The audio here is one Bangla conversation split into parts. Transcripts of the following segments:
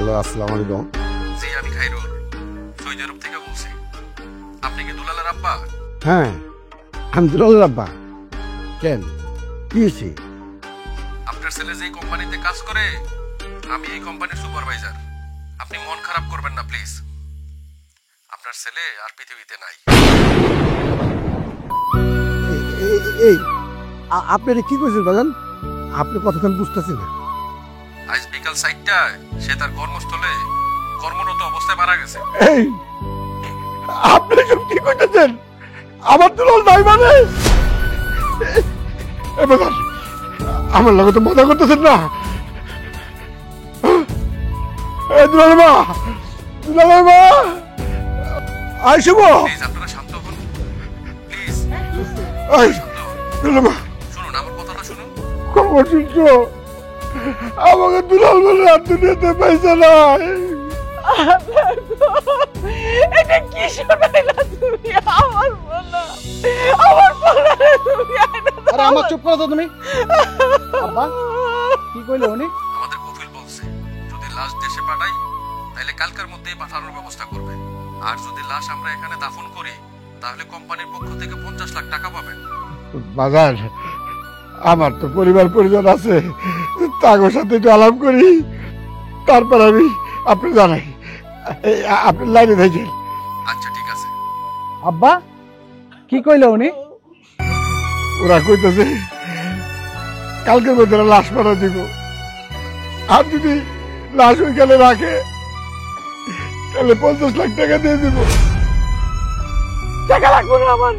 হ্যালো, আসসালামু আলাইকুম। জি, আমি খাইরুল, সৌদি আরব থেকে বলছি। আপনি কি দুলালের আব্বা? হ্যাঁ, আমি দুলালের আব্বা। কেন, কি হয়েছে? আপনার ছেলে যেই কোম্পানিতে কাজ করে, আমি এই কোম্পানির সুপারভাইজার। আপনি মন খারাপ করবেন না প্লিজ। আপনার ছেলে আর পৃথিবীতে নাই। এই আপনি এটা কি করছেন বাজান? আপনি কতক্ষণ বুঝতেছি না। আজ বিকাল 4টায় সে তার কর্মস্থলে কর্মরত অবস্থায় মারা গেছে। এই আপনি সব কি করতেছেন? আমার দুলাল নাই মানে? বাজান, আমার লগে তো মজা করতেছেন না। দুলালের মা, দুলালের মা, আইসব। প্লিজ আপনারা শান্ত হন, প্লিজ শান্ত হন। দুলালের মা, শুনুন, আমার কথাটা শুনুন। খবর শুনছো? আমাকে দুলাল বলে আর দুনিয়াতে পয়সা নাই। এটা কি শোনাইলা তুমি? আমার বলা, আমার বলা তুমি আইনা দাও। আরে আমার চুপ করো তো তুমি। আব্বা কি কইলো উনি? আমাদের কফিল বলছে যদি লাশ দেশে পাঠাই তাহলে কালকের মধ্যেই পাঠানোর ব্যবস্থা করবে, আর যদি লাশ আমরা এখানে দাফন করি তাহলে কোম্পানির পক্ষ থেকে 50 লাখ টাকা পাবেন। বাজার, আমার তো পরিবার পরিজন আছে, তাদের সাথে একটু আলাপ করি, তারপর আমি আপনি জানাই। আপনি লাইনে থাকেন। আচ্ছা ঠিক আছে। আব্বা কি কইলো উনি? ওরা কইতেছে কালকের মধ্যে লাশ পাঠা দিব, আর যদি লাশ ওইখানে রাখে তাহলে 50 লাখ টাকা দিয়ে দিব। টাকা লাগবে না আমার,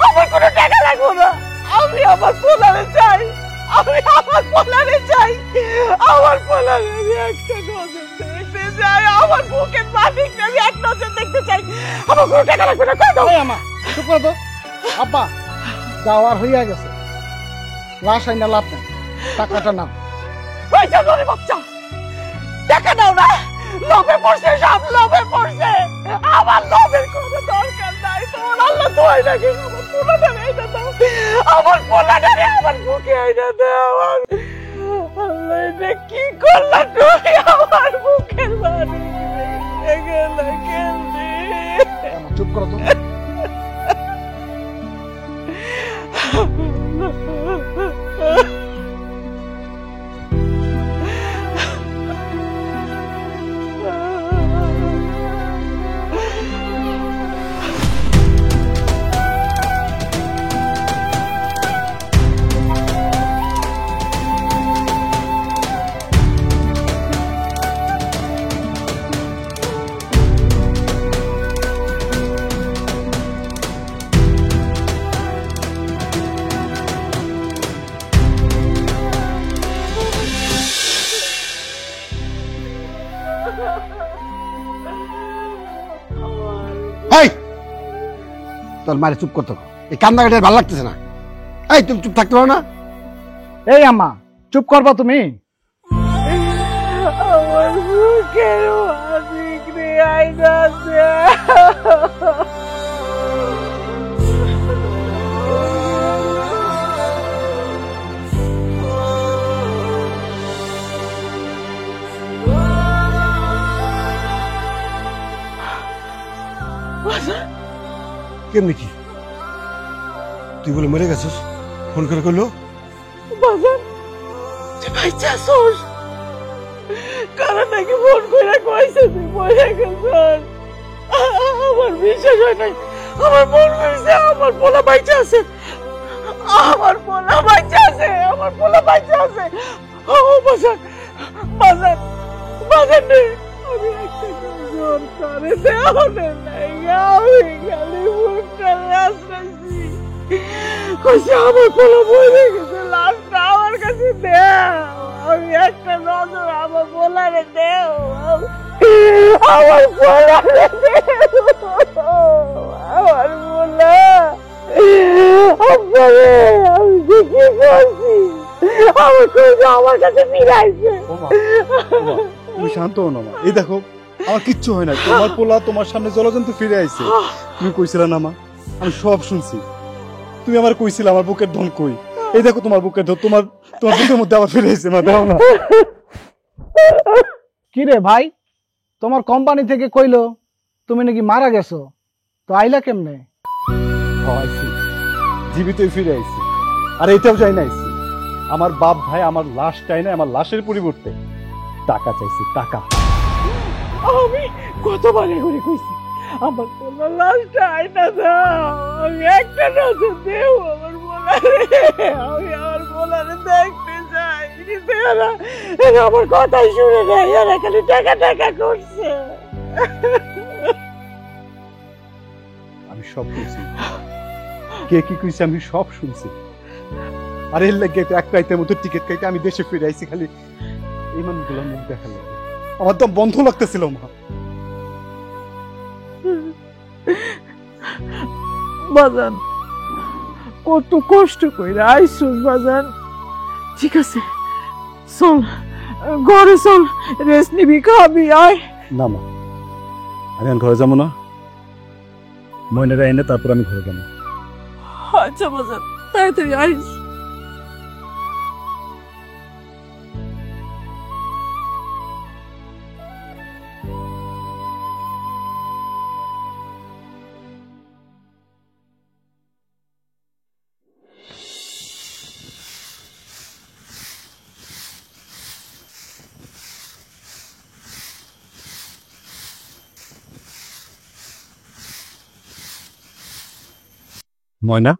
আমার কোনো টাকা লাগবে না। আমি আমার পোলারে চাই, আমি আমার পোলারে চাই, আমার পোলারে আমি একটা নজর দেখতে চাই, আমার বুকের মালিক আমি এক নজর দেখতে চাই। আমার কোনো টাকা লাগবে না। কই দাও? এই আমা চুপ করো তো। আব্বা যাওয়ার হইয়া গেছে, লাশ আইনা লাভ নাই, টাকাটা নাও। ওই জানোয়ারে বাচ্চা, টাকা দাও না। লোভে পড়ছে, সব লোভে পড়ছে। আমার লোভের কোনো দরকার নাই। তোমার আল্লাহ দোয়াই রাখে, আমার পোলাটারে আইনা দাও, আমার পোলাটারে আমার বুকে আইনা দাও। আল্লাহ এটা কি করলা তুমি? আমার বুকের বাড়ি গেলে কেমনি? আমা চুপ করো তো। এই তোর মারে চুপ করতে, এই কান্নাকাটি ভালো লাগতেছে না। এই তুমি চুপ থাকতে পারো না? এই আম্মা চুপ করবা তুমি। আমার বুকের মালিক রে আইনা দাও। কেমনি কি তুই বলে মরে গেছিস? ফোন করে করলো বাজার তুই বাচ্চা আসোস, কারণ নাকি ফোন করে কইছে তুই মরে গেছিস। আমার বিশ্বাস হয় নাই, আমার মন কইছে আমার পোলা বাচ্চা আছে, আমার পোলা বাচ্চা আছে, আমার পোলা বাচ্চা আছে। ও বাজার, বাজার, বাজার নেই। আমি একটা নজর করে দেওয়া নাই, আমি খালি মুখটা লাসরাইছি। কইছে আমার পোলা মরে গেছে, লাশটা আমার কাছে দেও, আমি একটা নজর আমার পোলারে দেও, আমার পোলারে দেও, আমার পোলা। আব্বারে আমি যে কি করছি, আমার কইছে আমার কাছে ফিরাইছে। তুমি শান্ত হও না মা। এই দেখো আমার কিচ্ছু হয় না, তোমার পোলা তোমার সামনে জলজন্তু ফিরে আইছে। তুমি কইছিলা না মা, আমি সব শুনছি। তুমি আমার কইছিলা আমার বুকের ধন কই, এই দেখো তোমার বুকের ধন তোমার তোমার বুকের মধ্যে আবার ফিরে আইছে। মা দাও না। কি রে ভাই, তোমার কোম্পানি থেকে কইলো তুমি নাকি মারা গেছো, তো আইলা কেমনে? আইছি, জীবিতই ফিরে আইছি। আর এটাও চাই না আইছি, আমার বাপ ভাই আমার লাশ চাই না, আমার লাশের পরিবর্তে টাকা চাইছি, টাকা। আমি কতবার করে কইছি আমার পোলার লাশটা আইনা দাও, আমি একটা নজর দেও আমার পোলারে, আমি আমার পোলারে দেখতে চাই। কিন্তু এরা আমার কথাই শুনে নেই, এরা খালি টাকা টাকা করছে। আমি সব শুনছি, কে কি কইছে আমি সব শুনছি। আর এর লাগে এক রাইতের মতো টিকিট কাইতে আমি দেশে ফিরে আইছি, খালি এই মানুষগুলোর মুখ দেখা লাগে। আমার দম বন্ধ লাগতেছিল মা। বাজান কত কষ্ট কইরা আইসুস বাজান। ঠিক আছে চল ঘরে চল, রেস্ট নিবি, খাবি, আয়। না মা, আমি এখন ঘরে যাবো না, ময়নারা এনে তারপর আমি ঘরে যাবো। আচ্ছা বাজান, তাড়াতাড়ি আইস। ময়না,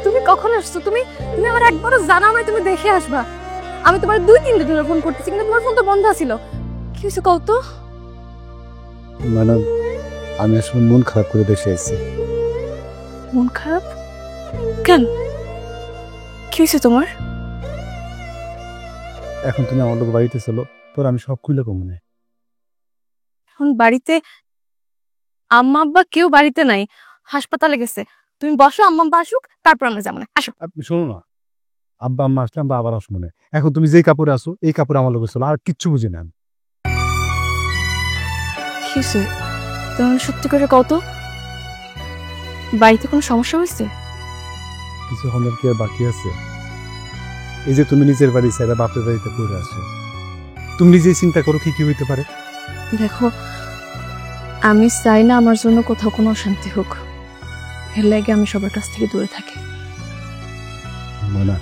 তুমি কখন আসছো? তুমি তুমি আমার একবারও জানাও না তুমি দেখে আসবা। আমি তোমার 2-3 দিন ধরে ফোন করতেছি, কিন্তু তোমার ফোন তো বন্ধ ছিল। কি হয়েছে কও তো? মানে আমি আসলে মন খারাপ করে দেশে আইছি। মন খারাপ কেন? কি হয়েছে তোমার? এখন তুমি আমার লোক বাড়িতে চলো, তোর আমি সব খুলে কমনে। এখন বাড়িতে আম্মা আব্বা কেউ বাড়িতে নাই, হাসপাতালে গেছে। তুমি বসো, আম্মা আব্বা আসুক, তারপর আমরা যাবো না। আসো। আপনি শোনো না, আব্বা আম্মা আসলাম বা আবার আসবো না। এখন তুমি যেই কাপড়ে আসো এই কাপড়ে আমার লোক চলো, আর কিচ্ছু বুঝি না। কি হয়েছে তুমি সত্যি করে কও তো, বাড়িতে কোনো সমস্যা হয়েছে? কিছু হন্দার কি আর বাকি আছে? এই যে তুমি নিজের বাড়ি ছেড়ে বাপের বাড়িতে পড়ে আসো, তুমি নিজেই চিন্তা করো কি কি হইতে পারে। দেখো, আমি চাই না আমার জন্য কোথাও কোনো অশান্তি হোক, এর লাগে আমি সবার কাছ থেকে দূরে থাকি। মনা,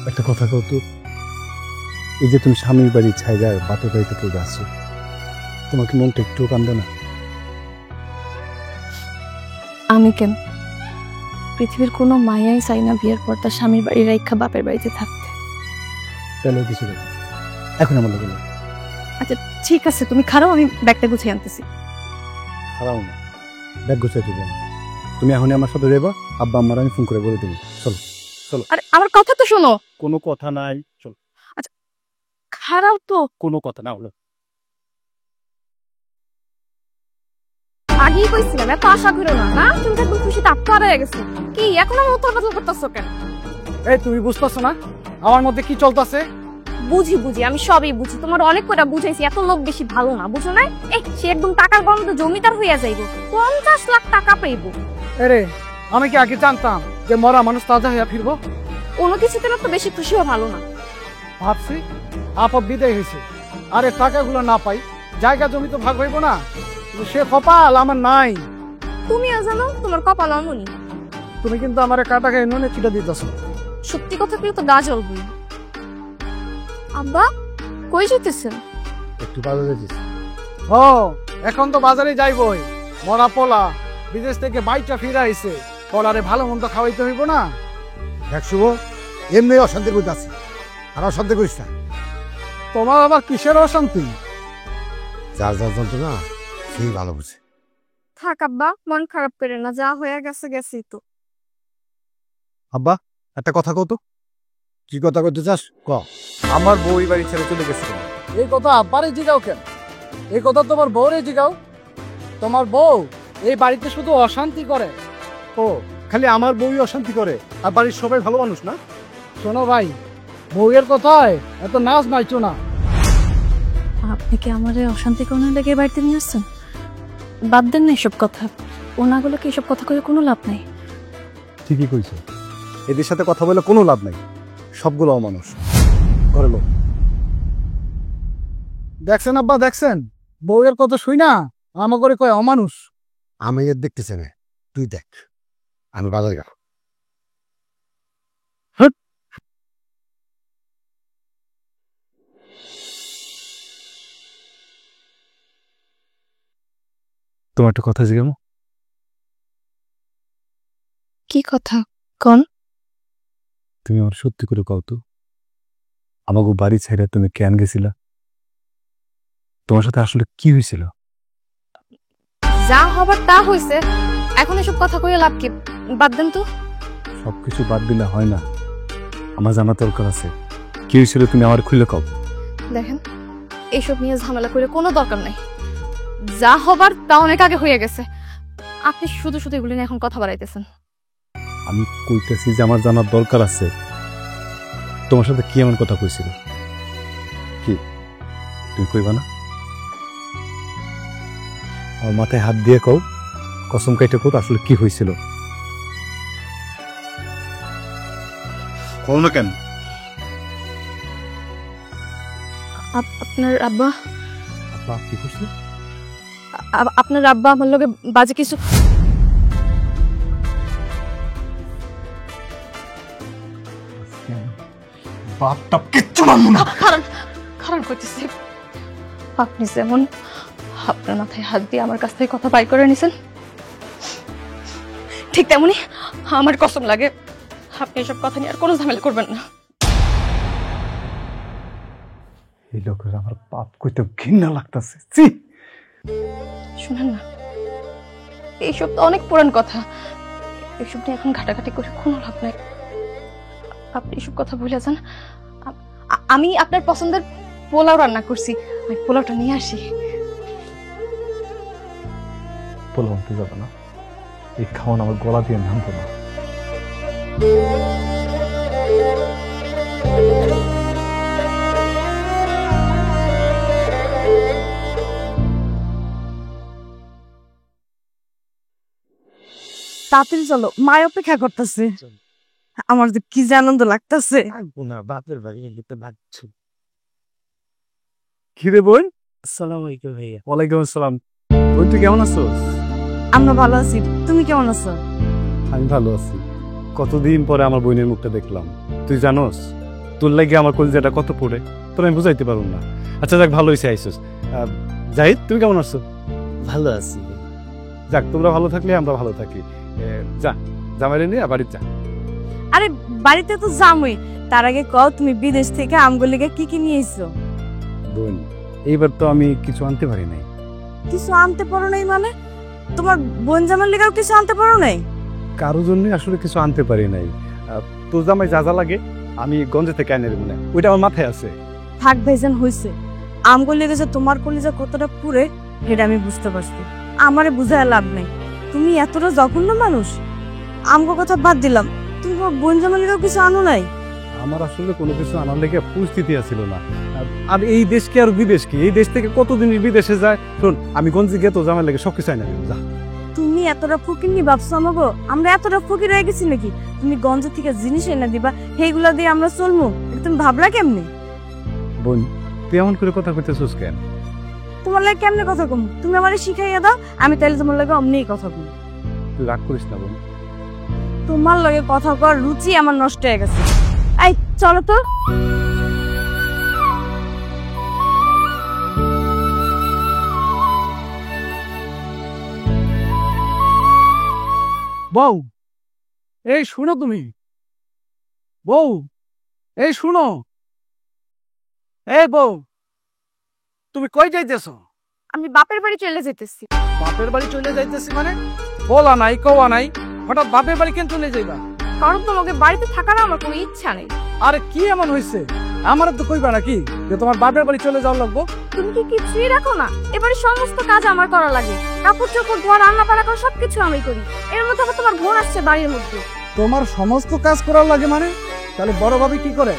একটা কথা কও তো, এই যে তুমি স্বামীর বাড়ি ছাইরা বাপের বাড়িতে পড়ে আসছো, তোমাকে মনটা একটু কান্দে না? আমি কেন? পৃথিবীর কোনো মায়াই চাই না বিয়ের পর তার স্বামীর বাড়ি রাইখা বাপের বাড়িতে থাকতে। তাহলে কিছু দেখো, এখন আমার লোক আচ্ছা ঠিক আছে, তুমি খারাপ, আমি ব্যাগটা গুছিয়ে আনতেছি। খারাপ না, ব্যাগ গুছাই দেবো। তুমি এখনই আমার সাথে যাবা, আব্বা আম্মার আমি ফোন করে বলে দেবো। চলো চলো। আরে আমার কথা তো শোনো। কোনো কথা নাই, চলো। আচ্ছা খারাপ তো। কোনো কথা না হলো। আগেই কইছিলাম এত আশা করো না, না? তুমি তো একদম খুশি তাপ হয়ে গেছো। কি এখন আমার উত্তর বদল করতেছো কেন? এই তুমি বুঝতেছো না আমার মধ্যে কি চলতেছে? বুঝি বুঝি, আমি সবই বুঝি। তোমার অনেক করে বুঝাইছি, এত লোক বেশি ভালো না, বুঝো না? এই সে একদম টাকার গন্ধ জমিদার হইয়া যাইব, 50 লাখ টাকা পাইব। আরে আমি কি আগে জানতাম যে মরা মানুষ তাজা হইয়া ফিরবো? কোনো কিছুতে না তো বেশি খুশি হওয়া ভালো না। ভাবছি আপদ বিদায় হয়েছে, আরে টাকাগুলো না পাই, জায়গা জমি তো ভাগ হইব না, কিন্তু সে কপাল আমার নাই। তুমিও জানো তোমার কপাল অমনি। তুমি কিন্তু আমার কাটা গায়ে নুনে চিটা দিতেছ। সত্যি কথা কেউ তো গা জ্বলবই। আব্বা কই যেতেছেন? একটু বাজারে যেছি। ও এখন তো বাজারে যাইবই, মরা পোলা বিদেশ থেকে বাইকটা ফিরে আইছে, পোলারে ভালো মন্দ খাওয়াইতে হইব না। দেখ শুভ, এমনি অশান্তির মধ্যে আছি, আর অশান্তি করিস না। তোমার আবার কিসের অশান্তি? যার যার যন্ত্রণা সেই ভালো বুঝে। থাক আব্বা, মন খারাপ করে না, যা হয়ে গেছে গেছি তো। আব্বা একটা কথা কও তো। কি কথা করতে চাস ক। আমার বউ এই বাড়ি ছেড়ে চলে গেছে কেন? এই কথা আব্বারে জিগাও কেন? এই কথা তোমার বউরে জিগাও। তোমার বউ এই বাড়িতে শুধু অশান্তি করে। ও খালি আমার বউই অশান্তি করে আর বাড়ির সবাই ভালো মানুষ না? শোনো ভাই, বউয়ের কথায় এত নাচ নাইছো না। আপনি কি আমারে অশান্তি করার লেগে বাড়িতে নিয়ে আসছেন? বাদ দেন না এসব কথা, ওনাগুলোকে এসব কথা কয়ে কোনো লাভ নাই। ঠিকই কইছো, এদের সাথে কথা বলে কোনো লাভ নাই, সবগুলো অমানুষ। ঘরে লোক দেখছেন আব্বা, দেখছেন বউয়ের কথা শুই না আমার করে কয় অমানুষ। আমি এর দেখতেছে না, তুই দেখ। আমি বাজার গেল। তোমার একটা কথা জিজ্ঞাসা, কি কথা কোন? তুমি আমার সত্যি করে কও তো, আমাকে বাড়ি ছাইরা তুমি কেন গেছিলা? তোমার সাথে আসলে কি হয়েছিল? যা হবার তা হইছে, এখন এসব কথা কইয়া লাভ কি? বাদ দেন তো। সবকিছু বাদ দিলে হয় না, আমার জানা দরকার আছে। কি হয়েছিল তুমি আমার খুলে কও। দেখেন, এইসব নিয়ে ঝামেলা করে কোনো দরকার নাই। যা হবার তা অনেক আগে হয়ে গেছে, আপনি শুধু শুধু এগুলো নিয়ে এখন কথা বাড়াইতেছেন। আমি কইতেছি যে আমার জানার দরকার আছে, তোমার সাথে কি এমন কথা কইছিল? কি তুমি কইবা না? আমার মাথায় হাত দিয়ে কও, কসম কাইটে কও আসলে কি হয়েছিল। কও না কেন? আপনার আব্বা আপা কি করছে? আপনার আব্বা আমার লগে বাজে কিছু। বাপটা কিচ্ছু মানবো না। কারণ করতেছি, আপনি যেমন আপনার মাথায় হাত দিয়ে আমার কাছ থেকে কথা বাই করে নিছেন, ঠিক তেমনি আমার কসম লাগে আপনি এসব কথা নিয়ে আর কোনো ঝামেলা করবেন না। এই লোকের আমার পাপ কইতে ঘৃণা লাগতেছে। শুনেন না, এইসব তো অনেক পুরান কথা, এইসব নিয়ে এখন ঘাটাঘাটি করে কোনো লাভ নাই। আপনি এসব কথা ভুলে যান। আমি আপনার পছন্দের পোলাও রান্না করছি, আমি পোলাওটা নিয়ে আসি। পোলাও আনতে যাবে না, এই খাওয়ান আমার গলা দিয়ে নামবো না। তাড়াতাড়ি চলো, মায়ের অপেক্ষা করতেছে। আমার যে কি যে আনন্দ লাগতেছে। বাপের বাড়ি এলিতে ভাবছি। কি রে বোন? আসসালামু আলাইকুম ভাইয়া। ওয়ালাইকুম আসসালাম। বোন তুই কেমন আছো? আমরা ভালো আছি, তুমি কেমন আছো? আমি ভালো আছি। কতদিন পরে আমার বোনের মুখটা দেখলাম। তুই জানোস তোর লাগে আমার কলিজাটা কত পড়ে, তোর আমি বুঝাইতে পারব না। আচ্ছা যাক, ভালো হয়েছে আইসোস। জাহিদ তুমি কেমন আছো? ভালো আছি। যাক, তোমরা ভালো থাকলে আমরা ভালো থাকি। যা জামাইরে নিয়ে বাড়িতে যা। আরে বাড়িতে তো যামই, তার আগে কও তুমি বিদেশ থেকে আমগুলিকে কি কি নিয়ে এসছো? বোন, এইবার তো আমি কিছু আনতে পারি নাই। কিছু আনতে পারো নাই মানে? তোমার বোন জামার লেগাও কিছু আনতে পারো নাই? কারোর জন্য আসলে কিছু আনতে পারি নাই। তোর জামাই যা যা লাগে আমি গঞ্জে থেকে এনে দেবো না, ওইটা আমার মাথায় আছে। থাক ভাইজান, হইছে। আমগুলি লেগে যে তোমার কলিজা কতটা পুরে সেটা আমি বুঝতে পারছি। আমারে বুঝায় লাভ নাই, তুমি এতটা জঘন্য মানুষ। আমগো কথা বাদ দিলাম, তুমি তোমার বোন জামার লেগাও কিছু আনো নাই? আমার আসলে কোনো কিছু আনার লেগে পরিস্থিতি ছিল না। আর এই দেশ কি আর বিদেশ কি, এই দেশ থেকে কতদিন বিদেশে যায়। শোন, আমি গঞ্জে গিয়ে তো জামাই লেগে সবকিছু আইনা দেবো। যা। তুমি এতটা ফকির নি ভাবছো আমাগো? আমরা এতটা ফকির হয়ে গেছি নাকি? তুমি গঞ্জ থেকে জিনিস এনে দিবা, সেইগুলা দিয়ে আমরা চলবো? তুমি ভাবলা কেমনে? বোন, তুই এমন করে কথা কইতেছিস কেন? তোমার লাগে কেমনে কথা কম? তুমি আমারে শিখাইয়া দাও, আমি তাইলে তোমার লাগে অমনিই কথা কম। তুই রাগ করিস না বোন। তোমার লগে কথা কর রুচি আমার নষ্ট হয়ে গেছে। এই চলো তো। বউ, এই শুনো তুমি। বউ, এই শুনো। এই বউ, তুমি কই যাইতেছো? আমি বাপের বাড়ি চলে যেতেছি। বাপের বাড়ি চলে যাইতেছি মানে? বলা নাই, কওয়া নাই, হঠাৎ বাপের বাড়ি কেন চলে যাইবা? কারণ তোমাকে বাড়িতে থাকার আমার কোনো ইচ্ছা নেই। আরে কি এমন হয়েছে? আমার তো কইবা নাকি যে তোমার বাপের বাড়ি চলে যাওয়ার লাগবো? তুমি কি কিছুই রাখো না? এবারে সমস্ত কাজ আমার করা লাগে, কাপড় চোপড় ধোয়া, রান্না বান্না করা সবকিছু আমি করি। এর মধ্যে আবার তোমার বোন আসছে বাড়ির মধ্যে। তোমার সমস্ত কাজ করার লাগে মানে? তাহলে বড় ভাবি কি করে?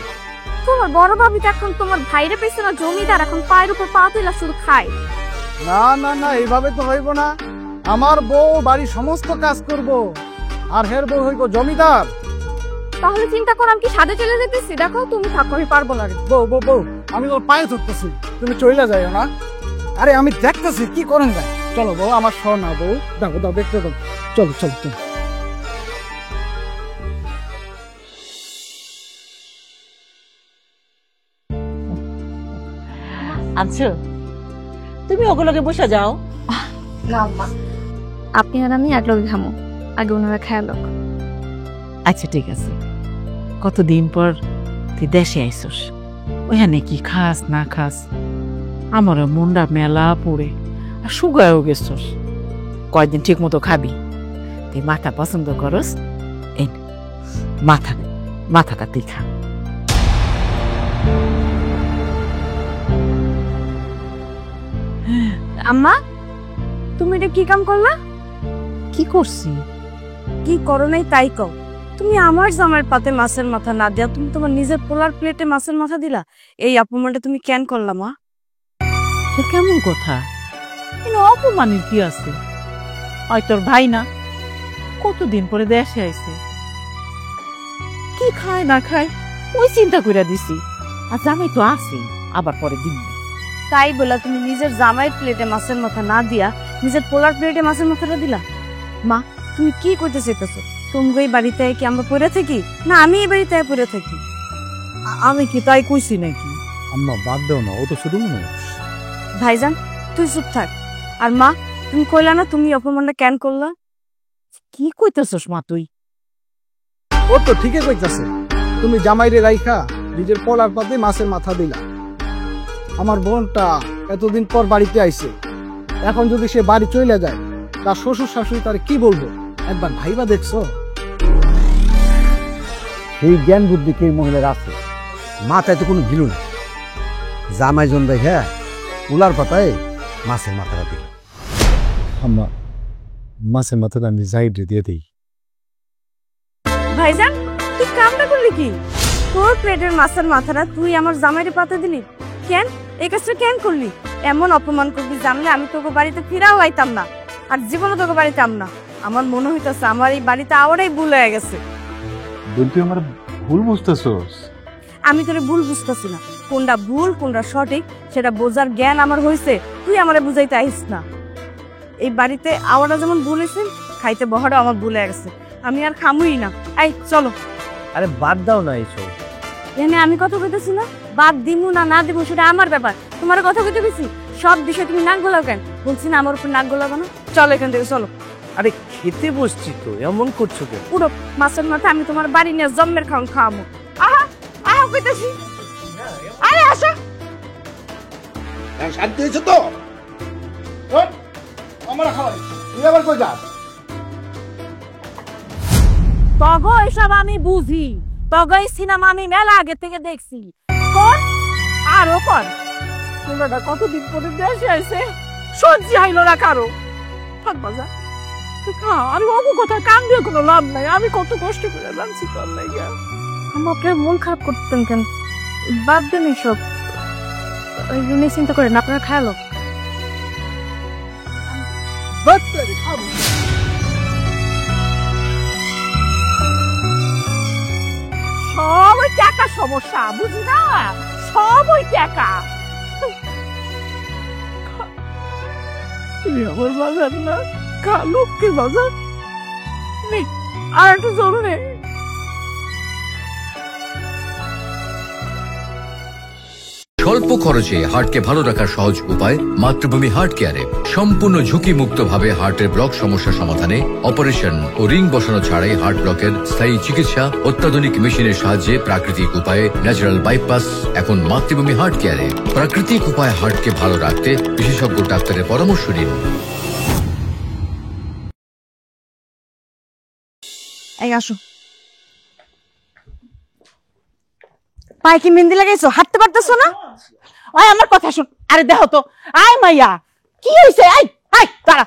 তোমার বড় ভাবি তো এখন তোমার ভাইরে পেছে না জমিদার, এখন পায়ের উপর পা তুলে শুধু খায়। না না না, এইভাবে তো হইব না। আমার বউ বাড়ির সমস্ত কাজ করব, আর হের বউ হইব জমিদার। তাহলে চিন্তা করো আমি কি সাদে চলে যেতেছি? দেখো তুমি থাকো, আমি পারবো না। বউ বউ বউ, আমি তোর পায়ে ধরতেছি, তুমি চলে যাইও না। আরে আমি দেখতেছি কি করেন যায়। চলো বউ, আমার শোনা বউ, দেখো দাও, দেখতে দাও। চলো চলো চলো। আচ্ছা, তুমি ওগুলোকে বসে যাও। না আম্মা, আপনি আর আমি একলগে খামো, আগে ওনারা খেয়াল। আচ্ছা ঠিক আছে, কতদিন পর তুই দেশে আইসস, ওখানে কি খাস না খাস? আমারও মনটা মেলা পড়ে আর শুকায়ও গেছস। কয়দিন ঠিক মতো খাবি। তুই মাথা পছন্দ করস, এই মাথাটা তুই খা। আম্মা, তুমি এটা কি কাম করলা? কি করছি? কি করো নাই তাই কও। তুমি আমার জামার পাতে মাছের মাথা না দিয়া তুমি তোমার নিজের পোলার প্লেটে মাছের মাথা দিলা। এই অপমানটা তুমি কেন করলা মা? সে কেমন কথা? কিন্তু অপমানের কি আছে? ওই তোর ভাই না, কতদিন পরে দেশে আইছে, কি খায় না খায় ওই চিন্তা কইরা দিছি। আর জামাই তো আছে, আবার পরে দিন। তাই বলা তুমি নিজের জামাইয়ের প্লেটে মাছের মাথা না দিয়া নিজের পোলার প্লেটে মাছের মাথাটা দিলা? মা, তুমি কি করতে চাইতেছো? তুমি এই বাড়িতে কি আমরা পড়ে থাকি, না আমি এই বাড়িতে পড়ে থাকি? আমি কি তাই কইছি নাকি? আম্মা বাদ দাও না, ও তো শুধু মানুষ। ভাইজান তুই চুপ থাক। আর মা, তুমি কইলা না তুমি অপমানটা কেন করলা? কি কইতেছস মা তুই? ও তো ঠিকই কইতাছে, তুমি জামাইরে রাইখা নিজের পোলার পাতে মাছের মাথা দিলা। আমার বোনটা এতদিন পর বাড়িতে আইছে, এখন যদি সে বাড়ি চলে যায়, তার শ্বশুর শাশুড়ি তার কি বলবো? একবার ভাইবা দেখছো? সেই জ্ঞান বুদ্ধি কি মহিলার আছে? মাথায় তো কোনো গিলু নেই। জামাই জন দেখে উলার পাতায় মাছের মাথাটা দিল। আম্মা, মাছের মাথাটা আমি জাহিদরে দিয়ে দিই। ভাইজান তুই কামটা করলি কি? তোর প্লেটের মাছের মাথাটা তুই আমার জামাইরে পাতে দিলি কেন? এই কাজটা কেন করলি? এমন অপমান করবি জানলে আমি তোকে বাড়িতে ফিরাও আইতাম না, আর জীবনও তোকে বাড়িতে আম না। আমার মনে হইতেছে আমার এই বাড়িতে আওয়ারাই ভুল হয়ে গেছে। বোন, তুই আমার ভুল বুঝতেছস। আমি তোরে ভুল বুঝতেছি না, কোনটা ভুল কোনটা সঠিক সেটা বোঝার জ্ঞান আমার হয়েছে। তুই আমারে বুঝাইতে আইস না। এই বাড়িতে আওয়ারা যেমন ভুল হয়েছে, খাইতে বহারও আমার ভুল হয়ে গেছে। আমি আর খামুই না। এই চলো। আরে বাদ দাও না এইসব। এখানে আমি কথা কইতেছি না, বাদ দিমু না না দিমু সেটা আমার ব্যাপার। তোমার কথা কইতে গেছি, সব বিষয় তুমি নাক গলাও কেন? বলছি না আমার উপর নাক গলাবো না। চলো এখান থেকে, চলো। আরে খেতে বসছি তো, এমন করছো কেন? পুরো মাছের মাথা আমি তোমার বাড়ি নিয়ে জম্মের খাওয়াবো। আহা আহা কইতেছি, আরে আসো। শান্তি হয়েছে তো? আমার খাওয়াই তুই আবার কই যাস? তগ এসব আমি বুঝি, তগ এই সিনেমা আমি মেলা আগে থেকে দেখছি। কর আরো কর। তোমরা কতদিন পরে দেশে আইছে, সহ্য হইল না কারো। থাক বাজা, আমি অবু কথা কান দিয়ে কোনো লাভ নাই। আমি কত কষ্ট করে জানছি তোর লাইগা। আমার আপনার মন খারাপ করতেন কেন? বাদ দেন এসব, ওই জন্য চিন্তা করেন আপনার খেয়াল। সব ওই টাকা সমস্যা, বুঝি না? সব ওই টাকা। তুমি আমার বাজার না, কালো কি বাজার? আর একটু জরুরি। স্বল্প খরচে হার্টকে ভালো রাখার সহজ উপায় মাতৃভূমি হার্ট কেয়ারে। সম্পূর্ণ ঝুঁকিমুক্ত ভাবে হার্টের ব্লক সমস্যা সমাধানে অপারেশন ও রিং বসানো ছাড়াই হার্ট ব্লকের স্থায়ী চিকিৎসা অত্যাধুনিক মেশিনের সাহায্যে প্রাকৃতিক উপায়ে ন্যাচারাল বাইপাস এখন মাতৃভূমি হার্ট কেয়ারে। প্রাকৃতিক উপায়ে হার্টকে ভালো রাখতে বিশেষজ্ঞ ডাক্তারের পরামর্শ নিন। এই আসো, পায়ে কি মেহেন্দি লাগাইছো? হাঁটতে পারতেছো না? ওই আমার কথা শোন। আরে দেখো তো, আয় মাইয়া, কি হইছে? আই আই দাঁড়া।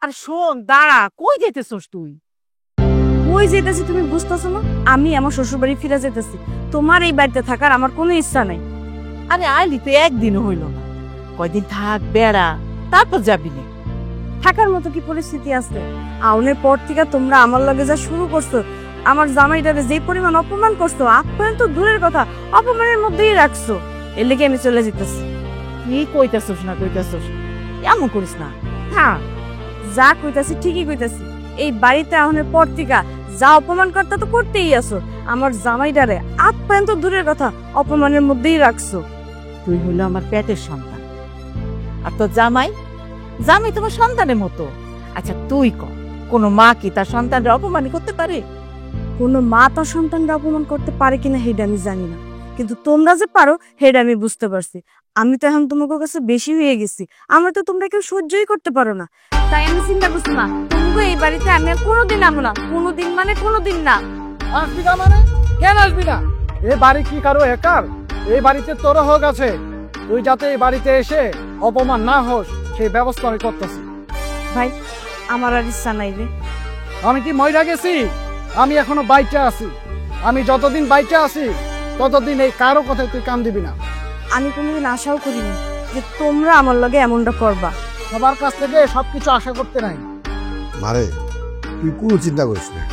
আরে শোন, দাঁড়া, কই যেতেছস তুই? কই যেতেছি তুমি বুঝতেছো না? আমি আমার শ্বশুর বাড়ি ফিরে যেতেছি। তোমার এই বাড়িতে থাকার আমার কোনো ইচ্ছা নাই। আরে আইলি তো একদিনও হইল না, কয়দিন থাক, বেড়া, তারপর যাবি না। থাকার মতো কি পরিস্থিতি আছে? আউনের পর থেকে তোমরা আমার লগে যা শুরু করছো, আমার জামাইটারে যে পরিমাণ অপমান করছো, আপ্যায়ন তো দূরের কথা, অপমানের মধ্যেই রাখছো। এর লেগে আমি চলে যেতেছি। কি কইতাছস না কইতাছস, এমন করিস না। হ্যাঁ, যা কইতাছি ঠিকই কইতাছি। এই বাড়িতে আউনের পর থেকে যা অপমান করতে তো করতেই আছো, আমার জামাইটারে আপ্যায়ন তো দূরের কথা, অপমানের মধ্যেই রাখছো। তুই হইল আমার পেটের সন্তান, আর তোর জামাই, জামাই তোমার সন্তানের মতো। আচ্ছা তুই ক, কোন মা কি তার সন্তানরা অপমান করতে পারে? কোনো মা তার সন্তানরা অপমান করতে পারে কিনা সেটা আমি জানি না, কিন্তু তোমরা যে পারো সেটা আমি বুঝতে পারছি। আমি তো এখন তোমাদের কাছে বেশি হয়ে গেছি, আমরা তো তোমরা কেউ সহ্যই করতে পারো না। তাই আমি চিন্তা করছি না, তোমাকে এই বাড়িতে আমি আর কোনোদিন আমো না, কোনোদিন মানে কোনোদিন না। আসবি না মানে? কেন আসবি না? এই বাড়ি কি কারো একার? এই বাড়িতে তোর হক আছে, তুই যাতে এই বাড়িতে এসে অপমান না হোস সেই ব্যবস্থা আমি করতেছি। ভাই, আমার আর ইচ্ছা নাই রে। আমি কি মইরা গেছি? আমি এখনো বাইচা আছি। আমি যতদিন বাইচা আছি ততদিন এই কারো কথায় তুই কান দিবি না। আমি কোনোদিন আশাও করিনি যে তোমরা আমার লগে এমনটা করবা। সবার কাছ থেকে সবকিছু আশা করতে নাই। মারে, তুই কোনো চিন্তা করিস না,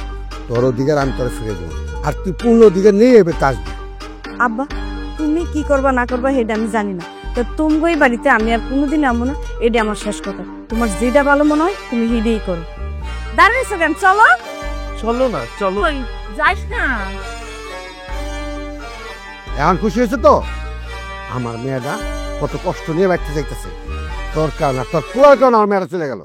তোর অধিকার আমি তোর ফিরে দেবো, আর তুই পূর্ণ অধিকার নিয়ে এবার আসবি। আব্বা, তুমি কি করবা না করবা সেটা আমি জানি না, তো তুমি এই বাড়িতে আমি আর কোনোদিন আমো না, এটা আমার শেষ কথা। তোমার যেটা ভালো মনে হয় তুমি সেটাই করো। দাঁড়িয়েছো কেন? চলো। চলো না, চলো। যাইস না। এখন খুশি হয়েছে তো? আমার মেয়েটা কত কষ্ট নিয়ে বাড়তে যাইতেছে, তোর কারণ আর তোর পোলার কারণ আমার মেয়েটা চলে গেল।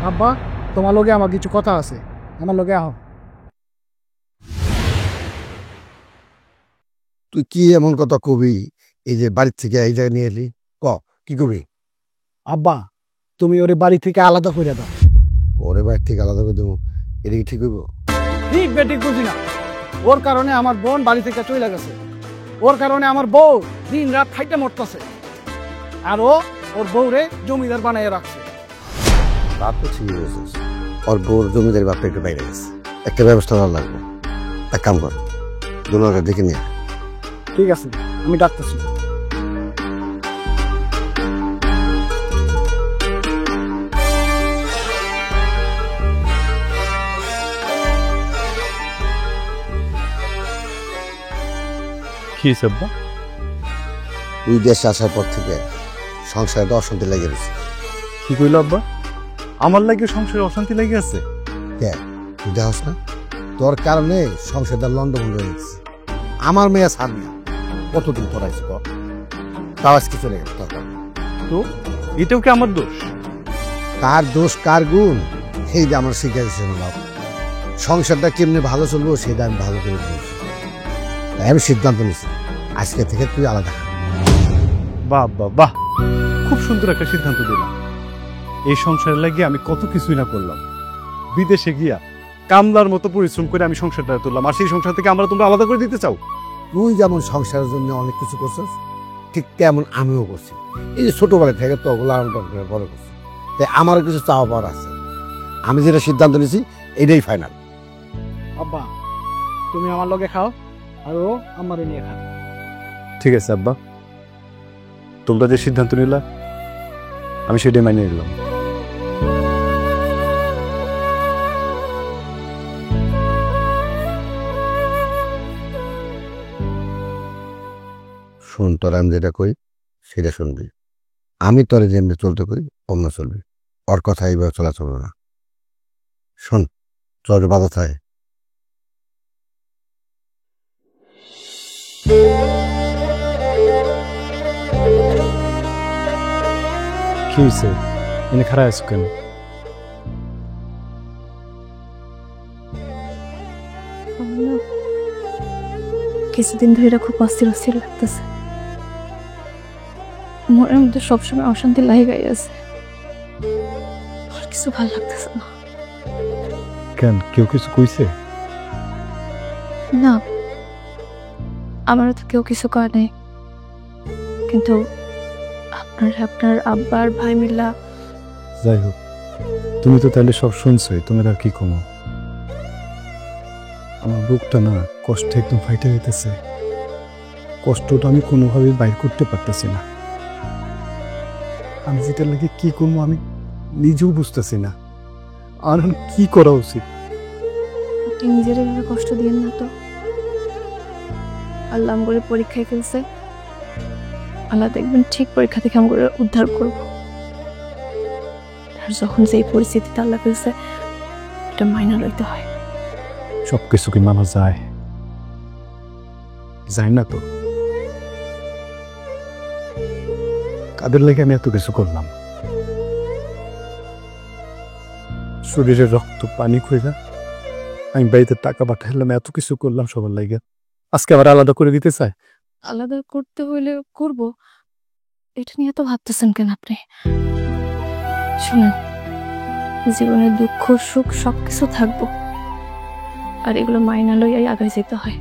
আব্বা, তোমার লগে আমার কিছু কথা আছে, আমার লগে আহ। তুই কি এমন কথা কবি এই যে বাড়ির থেকে এই জায়গায় নিয়ে এলি? ক, কি কবি? আব্বা, তুমি ওরে বাড়ি থেকে আলাদা করে দাও। ওরে বাড়ি থেকে আলাদা করে দেবো, এটা কি ঠিক হইব? ঠিক বেঠিক বুঝি না, ওর কারণে আমার বোন বাড়ি থেকে চলে গেছে, ওর কারণে আমার বউ দিন রাত খাইতে মরতেছে, আর ও ওর বউরে জমিদার বানাইয়া রাখছে। তা তো ঠিকই বলছিস, ওর বউর জমিদার বাপটা একটু বাইরে গেছে, একটা ব্যবস্থা করা লাগবে। এক কাম কর, দুলাকে দেখে নিয়ে। ঠিক আছে, আমি ডাকতেছি। কি সব্বা? তুই দেশে আসার পর থেকে সংসারে তো অশান্তি লেগে গেছে। কি কইল আব্বা? আমার লাগে সংসারে অশান্তি লেগে আছে? তুই দেখস না, তোর কারণে সংসারটা লন্ডভন্ড হয়ে গেছে। আমার মেয়ে সামিয়া কতদিন পড়াইছে কর, তাও আজকে চলে গেল তোর কারণে। তো এটাও কি আমার দোষ? কার দোষ কার গুণ সেই যে আমার শিখে দিচ্ছে না বাবা। সংসারটা কেমনি ভালো চলবো সেটা আমি ভালো করে বলছি, তাই আমি সিদ্ধান্ত নিচ্ছি আজকে থেকে তুই আলাদা। বাহ বাহ বাহ, খুব সুন্দর একটা সিদ্ধান্ত দিলাম। এই সংসারের লাগিয়ে আমি কত কিছুই না করলাম, বিদেশে গিয়া কামলার মতো পরিশ্রম করে আমি সংসারটা তুললাম, আর সেই সংসার থেকে আমরা তোমরা আলাদা করে দিতে চাও? তুই যেমন সংসারের জন্য অনেক কিছু করছিস, ঠিক তেমন আমিও করছি। এই যে ছোটবেলা থেকে তো ওগুলো আমি বড় করছি, তাই আমারও কিছু চাওয়া পাওয়ার আছে। আমি যেটা সিদ্ধান্ত নিয়েছি এটাই ফাইনাল। আব্বা, তুমি আমার লগে খাও, আর ও আমারে নিয়ে খাও। ঠিক আছে আব্বা, তোমরা যে সিদ্ধান্ত নিলা আমি সেটাই মানিয়ে নিলাম। শোন, তোর আমি যেটা কই সেটা শুনবি। আমি তোরে যেমনি চলতে করি অন্য চলবি, ওর কথা এইভাবে চলা চলবে না। শোন, তোর বাধা থাকে। কি হয়েছে? এনে খারাপ আছো কেন? কিছুদিন ধরে এটা খুব অস্থির অস্থির লাগতেছে, মনের মধ্যে সবসময় অশান্তি লাগাই আছে, আর কিছু ভালো লাগতেছে না। কেন, কেউ কিছু কইছে? না, আমারও তো কেউ কিছু করে নাই, কিন্তু আপনার আব্বা আর ভাই মিল্লা। যাই হোক, তুমি তো তাহলে সব শুনছোই, তোমার আর কি কমো। আমার বুকটা না কষ্টে একদম ফাইটে যেতেছে। কষ্টটা আমি কোনোভাবেই বাইর করতে পারতেছি না। আমি যেটা লাগে কি করবো আমি নিজেও বুঝতেছি না। আর এখন কি করা উচিত? আপনি নিজের এভাবে কষ্ট দিয়েন না তো। আল্লাহ আমগুলো পরীক্ষায় ফেলছে, আল্লাহ দেখবেন ঠিক পরীক্ষা থেকে আমগুলো উদ্ধার করব। আর যখন যেই পরিস্থিতিতে আল্লাহ ফেলছে, এটা মাইনা লইতে হয়। সবকিছু কি মানা যায়? যায় না তো। কাদের লেগে আমি এত কিছু করলাম? শরীরে রক্ত পানি খুঁজা আমি বাড়িতে টাকা পাঠাইলাম, এত কিছু করলাম সবার লাগে। আজকে আবার আলাদা করে দিতে চায়। আলাদা করতে হইলে করব, এটা নিয়ে তো ভাবতেছেন কেন আপনি? শুনেন, জীবনে দুঃখ সুখ সবকিছু থাকবো, আর এগুলো মাইনা লইয়াই আগায় যেতে হয়।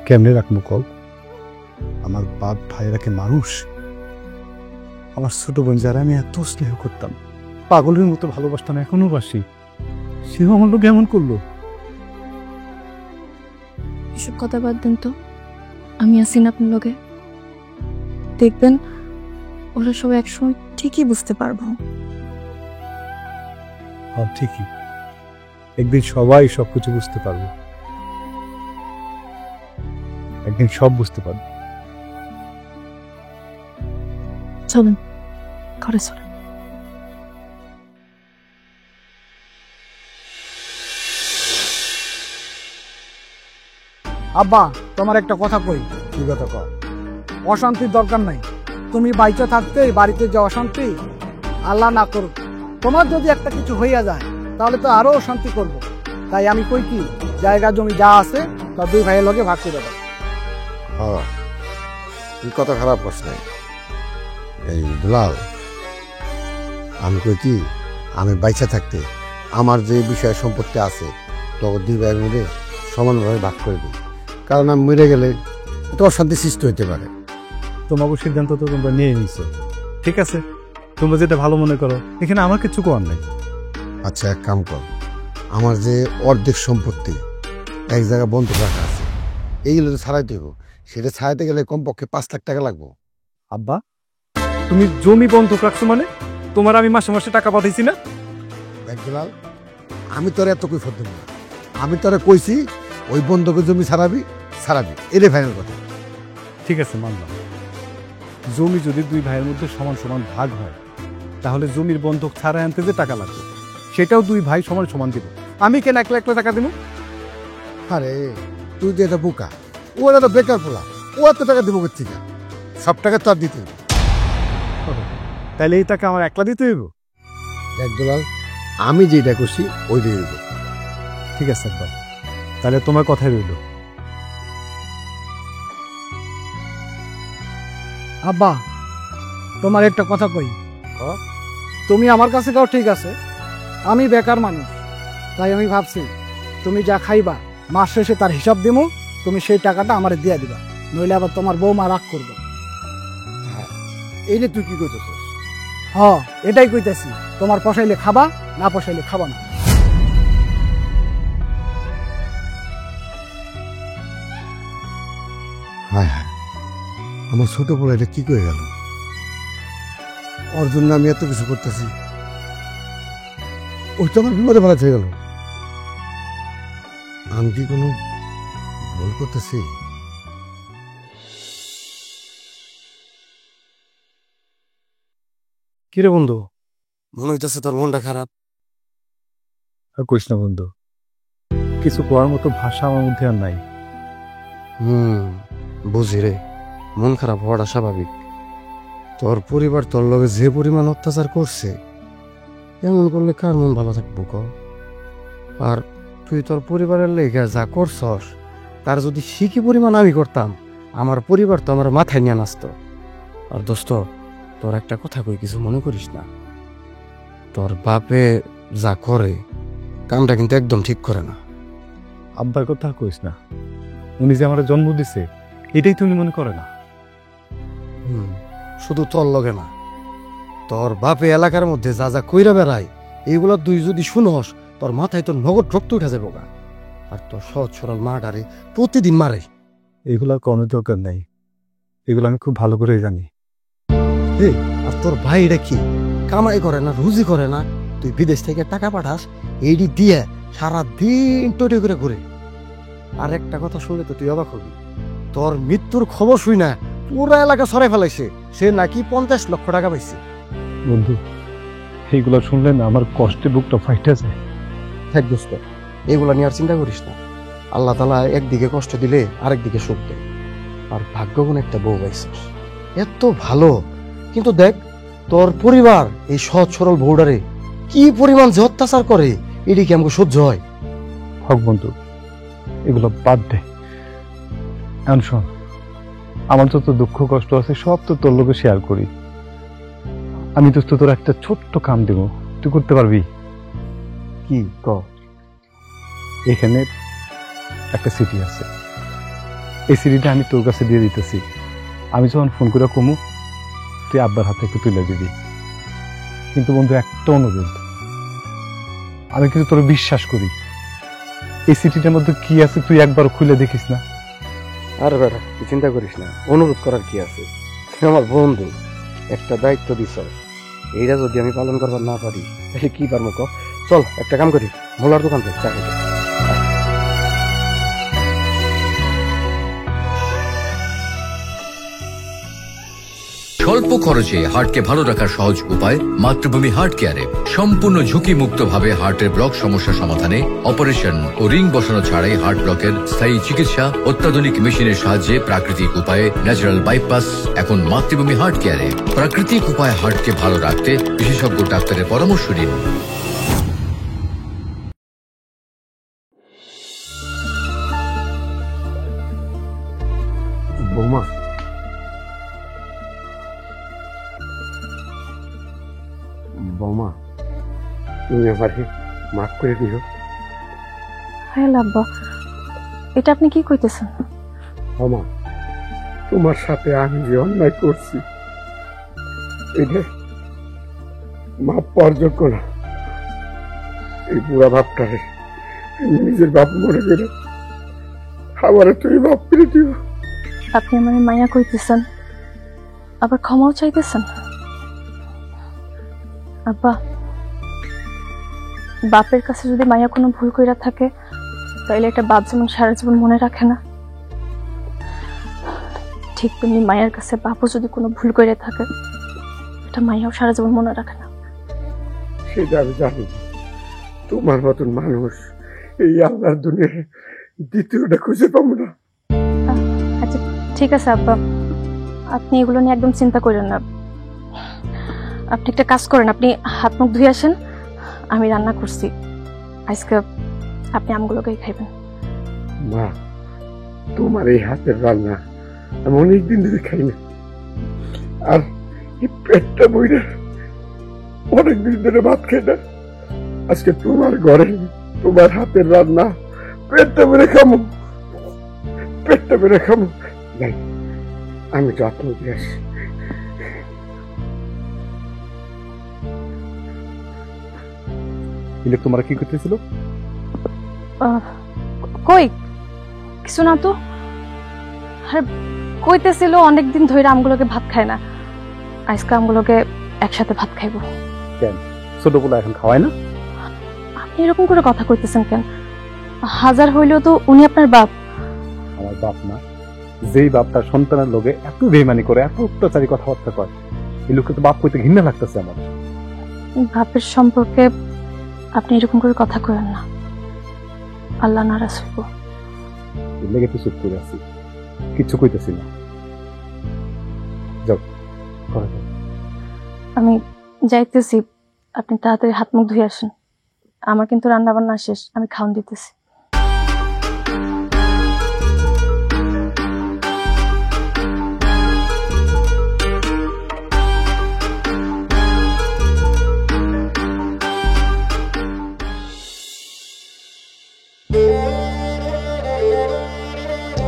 কেমনে রাখবো কল? আমার বাপ ভাইরাকে মানুষ, আমার ছোট বোন যারা আমি এত স্নেহ করতাম, পাগলের মতো ভালোবাসতাম, এখনো বাসি, সেও আমার লোক এমন করলো। এসব কথা বাদ দেন তো, আমি আছি না আপনার লগে। দেখবেন ওরা সব একসময় ঠিকই বুঝতে পারবো। হ্যাঁ ঠিকই, একদিন সবাই সবকিছু বুঝতে পারবো, একদিন সব বুঝতে পারবো। চলেন ঘরে চলেন। আব্বা, তোমার একটা কথা কই। কি কথা কর? অশান্তির দরকার নাই। তুমি বাইচে থাকতে বাড়িতে যে অশান্তি, আল্লাহ না করুক, তোমার যদি একটা কিছু হইয়া যায় তাহলে তো আরো অশান্তি করব। তাই আমি কই কি, জায়গা জমি যা আছে তা দুই ভাইয়ের লগে ভাগ করে দাও। হ্যাঁ, তুই কথা খারাপ করছ নাই। এই দুলাল, আমি কই কি, আমি বাইচা থাকতে আমার যে বিষয় সম্পত্তি আছে তখন দুই ভাইয়ের মধ্যে সমানভাবে ভাগ করে দিই, কারণ আমি মরে গেলে একটা অশান্তি সৃষ্টি হইতে পারে। তোমাকে সিদ্ধান্ত তো তোমরা নিয়ে নিছো, ঠিক আছে, তোমরা যেটা ভালো মনে করো, এখানে আমার কিছু করার নাই। আচ্ছা, এক কাম কর, আমার যে অর্ধেক সম্পত্তি এক জায়গায় বন্ধ রাখা আছে, এইগুলো তো ছাড়াই দেব, সেটা ছাড়াইতে গেলে কমপক্ষে 5 লাখ টাকা লাগবো। আব্বা, তুমি জমি বন্ধক রাখছো মানে? তোমার আমি মাসে মাসে টাকা পাঠাইছি না? দেখ দুলাল, আমি তোর এত কই ফর্দ না, আমি তোরা কইছি ওই বন্ধকের জমি ছাড়াবি, এটাই ফাইনাল কথা। ঠিক আছে, মানলাম। জমি যদি দুই ভাইয়ের মধ্যে সমান সমান ভাগ হয়, তাহলে জমির বন্ধক ছাড়া আনতে যে টাকা লাগবে সেটাও দুই ভাই সমান সমান দিব। আমি কেন একলা একলা টাকা দিব? আরে তুই যে এটা বোকা, ও একটা বেকার পোলা, ও এত টাকা দিব করছি না, সব টাকা তো আর দিতে হবে। তাহলে এই টাকা আমার একলা দিতে হইব? দেখ দুলাল, আমি যেটা করছি ওই দিয়ে দেবো। ঠিক আছে আব্বা, তাহলে তোমার কথাই রইল। আব্বা, তোমার একটা কথা কই। হ্যাঁ? তুমি আমার কাছে কাও ঠিক আছে, আমি বেকার মানুষ, তাই আমি ভাবছি তুমি যা খাইবা মাস শেষে তার হিসাব দিমু, তুমি সেই টাকাটা আমারে দিয়ে দিবা, নইলে আবার তোমার বৌমা রাগ করবে। এই যে তুই কি করতেছিস? হ্যাঁ, এটাই কইতেছি, তোমার পোষাইলে খাবা, না পোষাইলে খাবা না। হায় হায়, আমার ছোট পোলা এটা কি করে গেল? ওর জন্য আমি এত কিছু করতেছি, ওই তো আমার বিপদে ফেলা হয়ে গেল। আমি কি কোনো ভুল করতেছি? কিরে বন্ধু, মনে হইতেছে তোর মনটা খারাপ। আর কইস না বন্ধু, কিছু করার মতো ভাষা আমার মধ্যে আর নাই। বুঝি রে, মন খারাপ হওয়াটা স্বাভাবিক। তোর পরিবার তোর লগে যে পরিমাণ অত্যাচার করছে, এমন করলে কার মন ভালো থাকবো ক? আর তুই তোর পরিবারের লেগে যা করছস, তার যদি শিখি পরিমাণ আমি করতাম, আমার পরিবার তো আমার মাথায় নিয়ে নাচত। আর দোস্ত, তোর একটা কথা কই, কিছু মনে করিস না। তোর বাপে যা করে কামটা কিন্তু একদম ঠিক করে না। আব্বার কথা আর কইস না, উনি যে আমার জন্ম দিছে এটাই তুমি মনে করে না? শুধু তোর লগে না, তোর বাপে এলাকার মধ্যে যা যা কইরা বেড়ায় এইগুলো তুই যদি শুনস তোর মাথায় তোর নগদ রক্ত উঠে যাবে গা। আর তোর সহজ সরল মাটারে প্রতিদিন মারে। এগুলো কোনো দরকার নেই, এগুলো আমি খুব ভালো করে জানি। আর তোর ভাই এটা কি কামাই করে না, রুজি করে না, তুই বিদেশ থেকে টাকা পাঠাস এইডি দিয়ে সারাদিন তৈরি করে ঘুরে। আর একটা কথা শুনলে তো তুই অবাক হবি, তোর মৃত্যুর খবর শুই না পুরা এলাকা সরাই ফেলাইছে, সে নাকি 50 লক্ষ টাকা পাইছে। বন্ধু, এইগুলো শুনলে না আমার কষ্টে বুকটা ফাইটা যায়। থাক দোস্ত, এগুলা নিয়ে আর চিন্তা করিস না। আল্লাহ তাআলা একদিকে কষ্ট দিলে আরেকদিকে সুখ দেয়। আর ভাগ্যগুণ একটা বউ পাইছিস, এত ভালো। কিন্তু দেখ তোর পরিবার এই সহজ সরল বউডারে কি পরিমাণ যে অত্যাচার করে, এটি কি আমাকে সহ্য হয়? হক বন্ধু, এগুলো বাদ দে। এখন শোন, আমার যত দুঃখ কষ্ট আছে সব তো তোর লোকে শেয়ার করি। আমি তো তোর একটা ছোট্ট কাম দেব, তুই করতে পারবি? কি ক? এখানে একটা সিটি আছে, এই সিটিটা আমি তোর কাছে দিয়ে দিতেছি। আমি যখন ফোন করে কমু তুই আব্বার হাতে একটু তুলে দিবি। কিন্তু বন্ধু, একটা অনুরোধ, আমি কিন্তু তোর বিশ্বাস করি, এই সিটিটার মধ্যে কি আছে তুই একবার খুলে দেখিস না। আর বেটা তুই চিন্তা করিস না, অনুরোধ করার কি আছে? আমার বন্ধু একটা দায়িত্ব দিছ, এইটা যদি আমি পালন করবার না পারি তাহলে কি পারবো ক? চল একটা কাম করি, মোলার দোকান থেকে চা খেতে। স্বল্প খরচে হার্টকে ভালো রাখার সহজ উপায় মাতৃভূমি হার্ট কেয়ারে। সম্পূর্ণ ঝুঁকি মুক্ত ভাবে হার্টের ব্লক সমস্যা সমাধানে অপারেশন ও রিং বসানো ছাড়াই হার্ট ব্লকের স্থায়ী চিকিৎসা অত্যাধুনিক মেশিনের সাহায্যে প্রাকৃতিক উপায়ে ন্যাচারাল বাইপাস এখন মাতৃভূমি হার্ট কেয়ারে। প্রাকৃতিক উপায়ে হার্টকে ভালো রাখতে বিশেষজ্ঞ ডাক্তারের পরামর্শ নিন। বৌমা, বৌমা, তুমি আমাকে মাফ করে দিও। হ্যাঁ আব্বা, এটা আপনি কি কইতেছেন? বৌমা, তোমার সাথে আমি যে অন্যায় করছি এটা মাপ পাওয়ার যোগ্য না। এই বুড়া বাপটারে নিজের বাপ মনে করে আমারে তুমি মাফ করে দিও। আপনি আমার মায়া কইতেছেন, আবার ক্ষমাও চাইতেছেন? আব্বা, বাপের কাছে যদি মায়া কোনো ভুল কইরা থাকে তাইলে একটা বাপ যেমন সারা জীবন মনে রাখে না, ঠিক তেমনি মায়ের কাছে বাপও যদি কোনো ভুল করে থাকে এটা মায়াও সারা জীবন মনে রাখে না। সেটা আমি জানি, তোমার মতন মানুষ এই আল্লাহর দুনিয়ায় দ্বিতীয়টা খুঁজে পাবো না। আচ্ছা ঠিক আছে আব্বা, আপনি এগুলো নিয়ে একদম চিন্তা করেন না। আপনি একটা কাজ করেন, আপনি হাত মুখ ধুয়ে আসেন, আমি রান্না করছি, আজকে আপনি আমগুলোকেই খাইবেন। মা, তোমার এই হাতের রান্না আমি অনেকদিন ধরে খাই না, আর এই পেটটা বইরা অনেকদিন ধরে ভাত খাই না। আজকে তোমার ঘরে তোমার হাতের রান্না পেটটা বেড়ে খামো, পেটটা বেড়ে খামো। যাই, আমি তো আপনি দিয়ে আসি। তোমরা কি করতেছিল? কই কিছু না তো, আরে কইতেছিল অনেকদিন ধরে আমগুলোকে ভাত খায় না, আজকে আমগুলোকে একসাথে ভাত খাইবো। কেন ছোটগুলো এখন খাওয়ায় না? আপনি এরকম করে কথা কইতেছেন কেন? হাজার হইলেও তো উনি আপনার বাপ। আমার বাপ না, যেই বাপ তার সন্তানের লোকে এত বেইমানি করে, এত অত্যাচারী কথাবার্তা কয়, এই লোককে তো বাপ কইতে ঘৃণা লাগতেছে আমার। বাপের সম্পর্কে আপনি এরকম করে কথা কইেন না, আল্লাহ নারাজ হইব। লেগে তো চুপ করে আছি, কিচ্ছু কইতেছি না। যাও, আমি যাইতেছি, আপনি তাড়াতাড়ি হাত মুখ ধুয়ে আসেন। আমার কিন্তু রান্না বান্না শেষ, আমি খাওয়ান দিতেছি।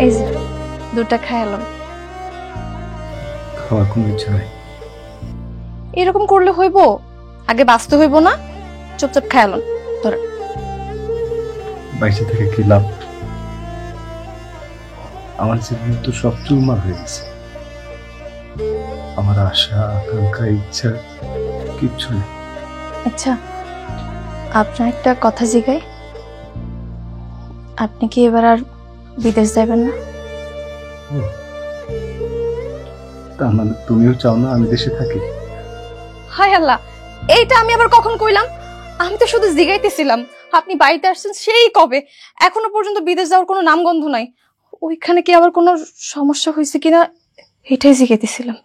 এই এটা খাইলাম। খাওয়ার কোনো ইচ্ছা নাই। এরকম করলে হইব? আগে বাঁচতে হইব না? চুপচাপ খাইলাম। ধর বাইসে থেকে কি লাভ? আমার জীবনে তো সব চুরমার হয়ে গেছে। আমার আশা, আকাঙ্ক্ষা, ইচ্ছা কিচ্ছু নেই। আচ্ছা, আপনার একটা কথা জিগাই, আপনি কি এবার আর বিদেশ যাবেন না? তার মানে তুমিও চাও না আমি দেশে থাকি? হায় আল্লাহ, এইটা আমি আবার কখন কইলাম? আমি তো শুধু জিগাইতেছিলাম। আপনি বাড়িতে আসছেন সেই কবে, এখনো পর্যন্ত বিদেশ যাওয়ার কোনো নামগন্ধ নাই। ওইখানে কি আবার কোনো সমস্যা হয়েছে কিনা এটাই জিগাইতেছিলাম।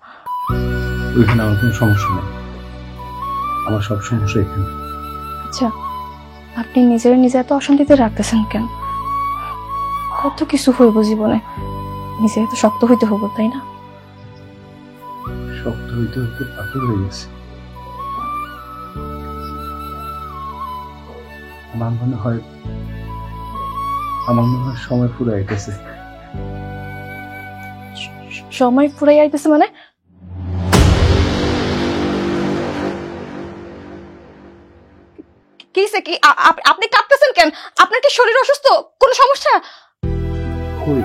ওইখানে আমার কোনো সমস্যা নেই, আমার সব সমস্যা এখানে। আচ্ছা, আপনি নিজে এত অশান্তিতে রাখতেছেন কেন? কত কিছু হইব জীবনে, নিজে এত শক্ত হইতে হবো, তাই না? শক্ত হইতে হইতে পাথর হয়ে গেছে। আমার মনে হয় সময় পুরো আইতেছে। সময় ফুরাই আইতেছে মানে? কিসে কি? আপনি কাঁপতেছেন কেন? আপনার কি শরীর অসুস্থ? কোনো সমস্যা? কই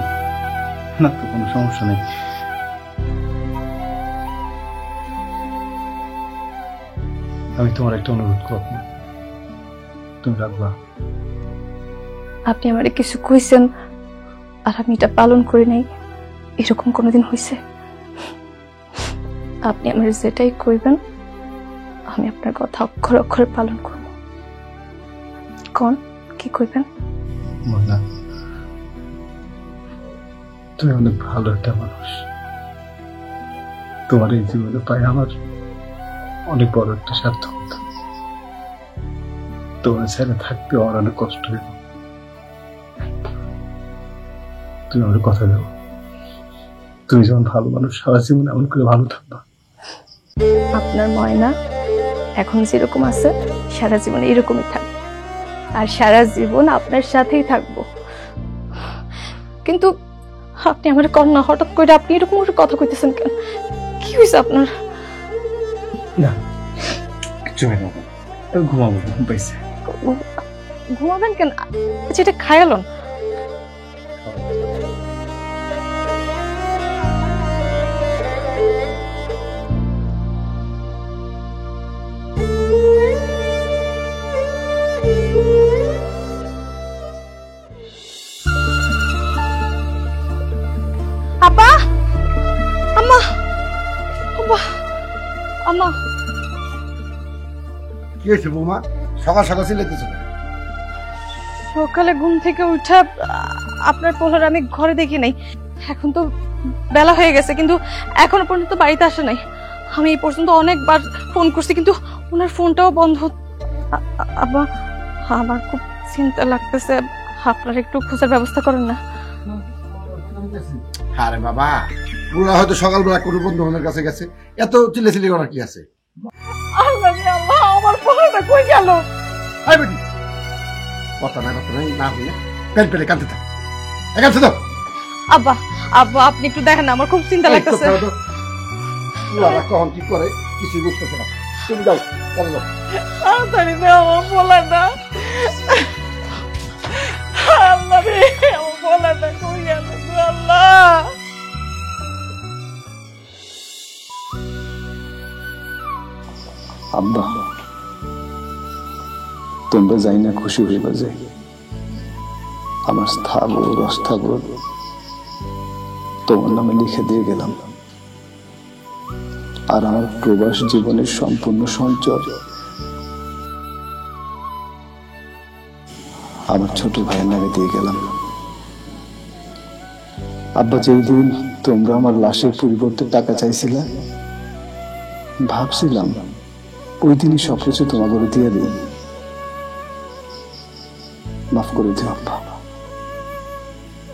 না তো, কোনো সমস্যা নেই। আমি তোমার একটা অনুরোধ করব, তুমি রাখবা? আপনি আমারে কিছু কইছেন আর আমি এটা পালন করি নাই, এরকম কোনোদিন হয়েছে? আপনি আমার যেটাই কইবেন আমি আপনার কথা অক্ষরে অক্ষরে পালন করব। কোন কি কইবেন? ময়না, তুমি অনেক ভালো একটা মানুষ। তোমার এই জীবনে পাই আমার অনেক বড় একটা সার্থকতা। তোমার ছেলে থাকতে আমার অনেক কষ্ট হইল। তুমি আমার কথা দাও, তুমি যেমন ভালো মানুষ সারা জীবন এমন করে ভালো থাকবা। আপনার ময়না এখন যেরকম আছে সারা জীবন এরকমই থাকবে, আর সারা জীবন আপনার সাথেই থাকবো। কিন্তু আপনি আমার কন্যা, হঠাৎ করে আপনি এরকম করে কথা কইতেছেন কেন? কি হয়েছে আপনার? না কিছু হয় না, ঘুমাবো, ঘুম পাইছে। ঘুমাবেন কেন? যেটা খায়ালন। আপা, আম্মা, আব্বা, আম্মা। কি হয়েছে বৌমা? সকাল সকাল চিল্লাইতেছ? সকালে ঘুম থেকে উঠা আপনার পোলার আমি ঘরে দেখি নাই। এখন তো বেলা হয়ে গেছে, কিন্তু এখনো পর্যন্ত বাড়িতে আসে নাই। আমি এই পর্যন্ত অনেকবার ফোন করছি, কিন্তু ওনার ফোনটাও বন্ধ। আব্বা, আমার খুব চিন্তা লাগতেছে, আপনারা একটু খোঁজার ব্যবস্থা করেন না? আরে বাবা, পুরা হয়তো সকালবেলা কোনো বন্ধু বান্ধবের কাছে গেছে, এত চিল্লাচিল্লি করার কি আছে? আমার পোলাটা কই গেল? কথা নাই না হইলে পেন পেলে কাঁদতে থাক। এখান থেকে আব্বা, আব্বা আপনি একটু দেখেন না, আমার খুব চিন্তা লাগতেছে। কখন কি করে কিছু বুঝতেছে না। তুমি যাও, চলো যাও। তাড়াতাড়ি দে আমার পোলাটা। আল্লাহ রে, আমার পোলাটা কই গেল? আল্লাহ, আব্বা তোমরা যাই না খুশি হইবা যে আমার স্থাবর অস্থাবর তোমার নামে লিখে দিয়ে গেলাম, আর আমার প্রবাস জীবনের সম্পূর্ণ সঞ্চয় আমার ছোট ভাইয়ের নামে দিয়ে গেলাম। আব্বা, যেই দিন তোমরা আমার লাশের পরিবর্তে টাকা চাইছিলে, ভাবছিলাম ওই দিনই সবকিছু তোমাকে দিয়ে দিই। মাফ করে দিও আব্বা,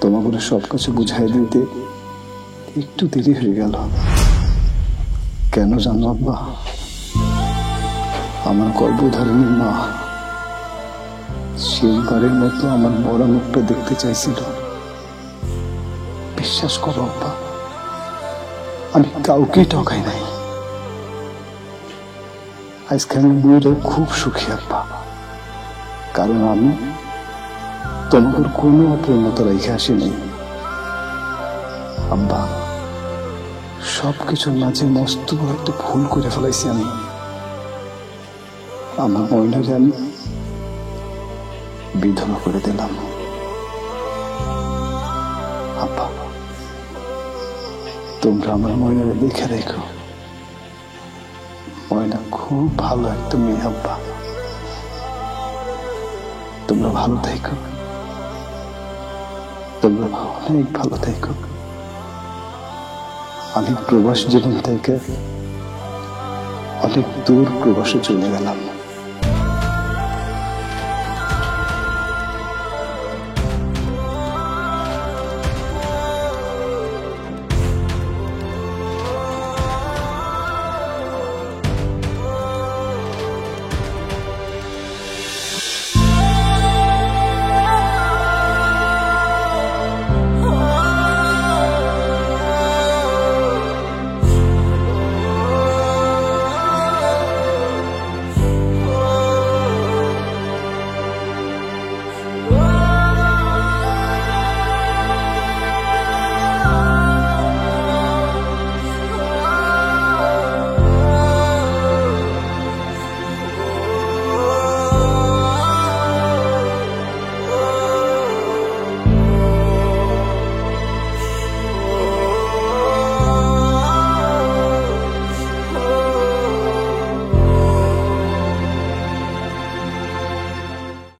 তোমাকে সবকিছু বুঝাই দিতে একটু দেরি হয়ে গেল। কেন জানো আব্বা? আমার গর্ভধারিণী মা শেষবারের মতো আমার মরা মুখটা দেখতে চাইছিল। বিশ্বাস করো আব্বা, আমি কাউকেই ঠকাই নাই। আজকে আমি ময়ূরে খুব সুখী আব্বা, কারণ আমি তোমাদের কোনো অপূর্ণতা রেখে আসি নাই। আব্বা, সবকিছুর মাঝে মস্ত বড় একটা ভুল করে ফেলাইছি আমি। আমার ময়নারে আমি বিধবা করে দিলাম। আব্বা, তোমরা আমার ময়নারে দেখে রেখো। ময়না খুব ভালো একটা মেয়ে আব্বা। তোমরা ভালো থেকো, তোমরা অনেক ভালো থেকো। আমি প্রবাস জীবন থেকে অনেক দূর প্রবাসে চলে গেলাম।